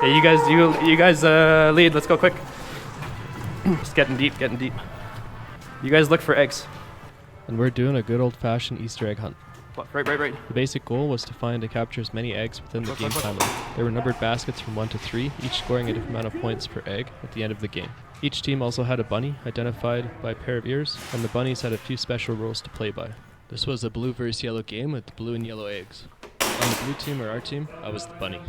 Hey, you guys lead. Let's go quick. Just getting deep, getting deep. You guys look for eggs. And we're doing a good old-fashioned Easter egg hunt. What? Right. The basic goal was to find and capture as many eggs within the game time limit. There were numbered baskets from 1 to 3, each scoring a different amount of points per egg at the end of the game. Each team also had a bunny, identified by a pair of ears, and the bunnies had a few special rules to play by. This was a blue versus yellow game with blue and yellow eggs. On the blue team, or our team, I was the bunny.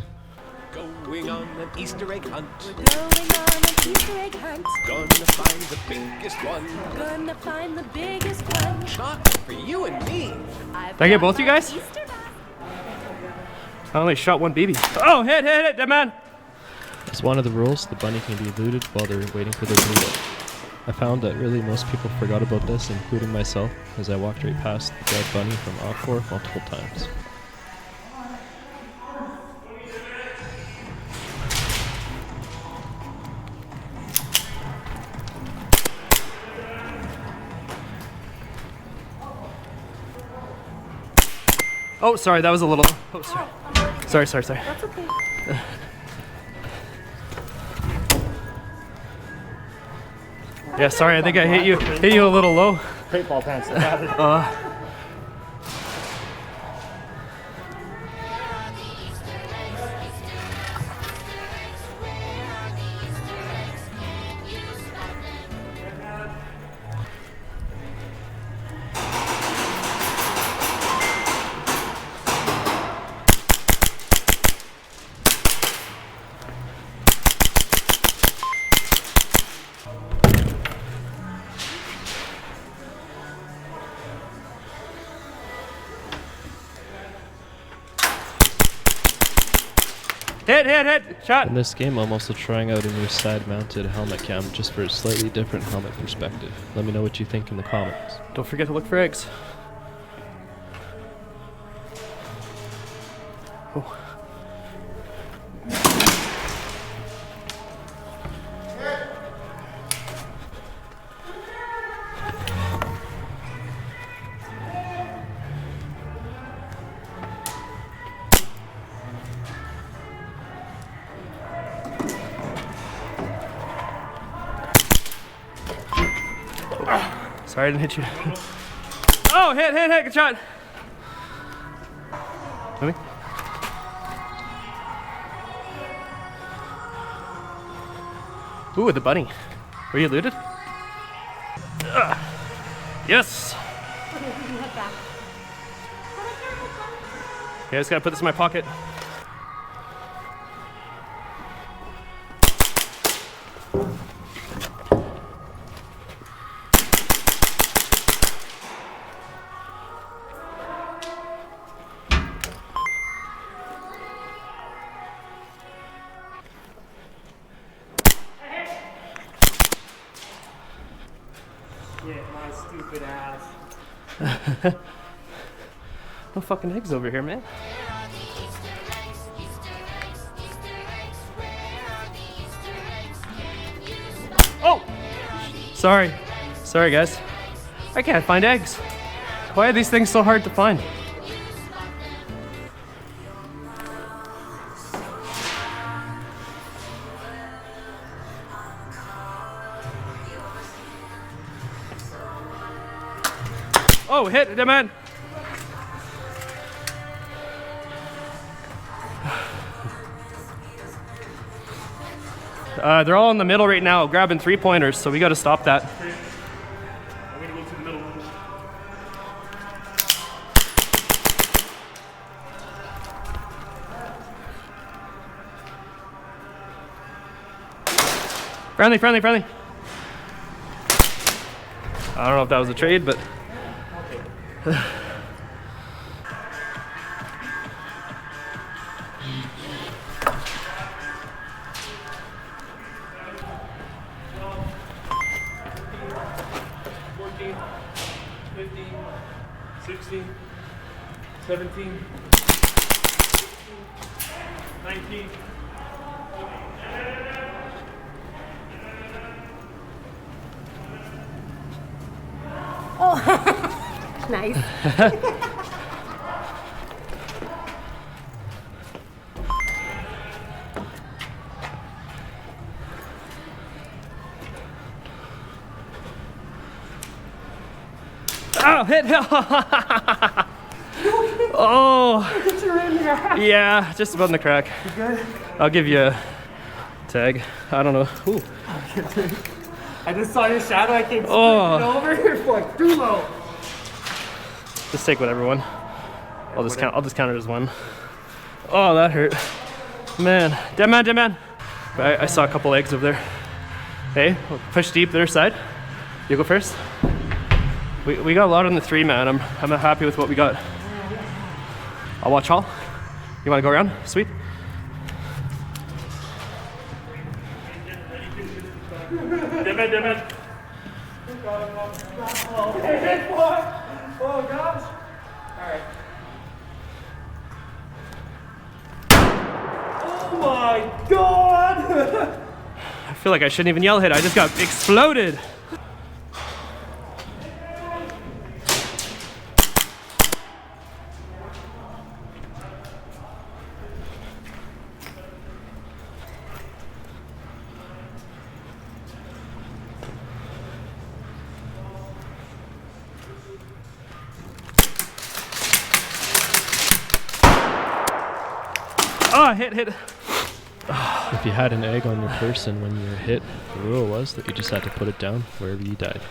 Going on an Easter egg hunt. We're going on an Easter egg hunt. Gonna find the biggest one. Gonna find the biggest one. Chocolate for you and me. Did I get both you guys? I only shot one BB. Oh, hit, dead man. As one of the rules, the bunny can be looted while they're waiting for their bleedout. I found that really most people forgot about this, including myself, as I walked right past the dead bunny from Encore multiple times. Oh, sorry, that was a little. Oh, sorry. Sorry. That's okay. Yeah, sorry, I think I hit you a little low. Paintball pants. Hit, shot. In this game, I'm also trying out a new side-mounted helmet cam just for a slightly different helmet perspective. Let me know what you think in the comments. Don't forget to look for eggs. Oh. Sorry, I didn't hit you. Oh, hit, good shot. Let me. Ooh, the bunny. Were you looted? Yes. Okay, I just gotta put this in my pocket. Get my stupid ass. No fucking eggs over here, man. Oh! Sorry, guys. I can't find eggs. Why are these things so hard to find? Oh, hit the man. They're all in the middle right now, grabbing 3-pointers, so we got to stop that. I'm gonna go to the middle one. Friendly. I don't know if that was a trade, but. $17, 19. Oh, nice. Oh, hit. Oh. Yeah, just about in the crack. You good? I'll give you a tag. I don't know. Ooh. I just saw your shadow. I came Oh. over here for like too low. Just take whatever one. I'll just count it as one. Oh, that hurt. Man, dead man. I saw a couple eggs over there. Hey, we'll push deep their side. You go first. We got a lot on the 3 man. I'm happy with what we got. I'll watch Hall. You want to go around? Sweet. Dead man. Oh gosh. Alright. Oh my god! I feel like I shouldn't even yell hit. I just got exploded. Oh, hit. If you had an egg on your person when you were hit, the rule was that you just had to put it down wherever you died.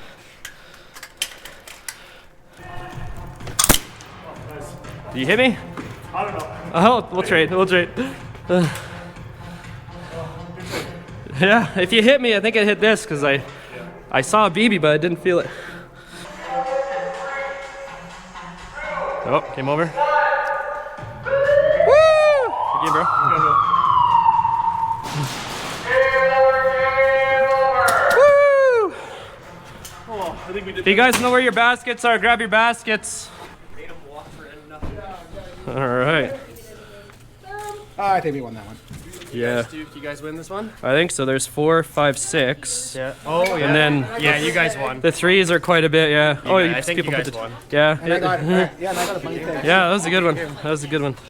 Do you hit me? I don't know. Oh, we'll trade. Yeah, if you hit me, I think I hit this because I saw a BB, but I didn't feel it. Oh, came over. Woo! Good game, bro. Woo! Oh, I think we did. If you guys know where your baskets are, grab your baskets. Made him walk for nothing. All right. I think we won that one. Yeah, Do you guys win this one? I think so. There's 4, 5, 6. Yeah. Oh, yeah. And then Yeah, you guys won. the 3s are quite a bit, yeah. I think you guys won. Yeah. And I got a funny thing. Yeah, that was a good one.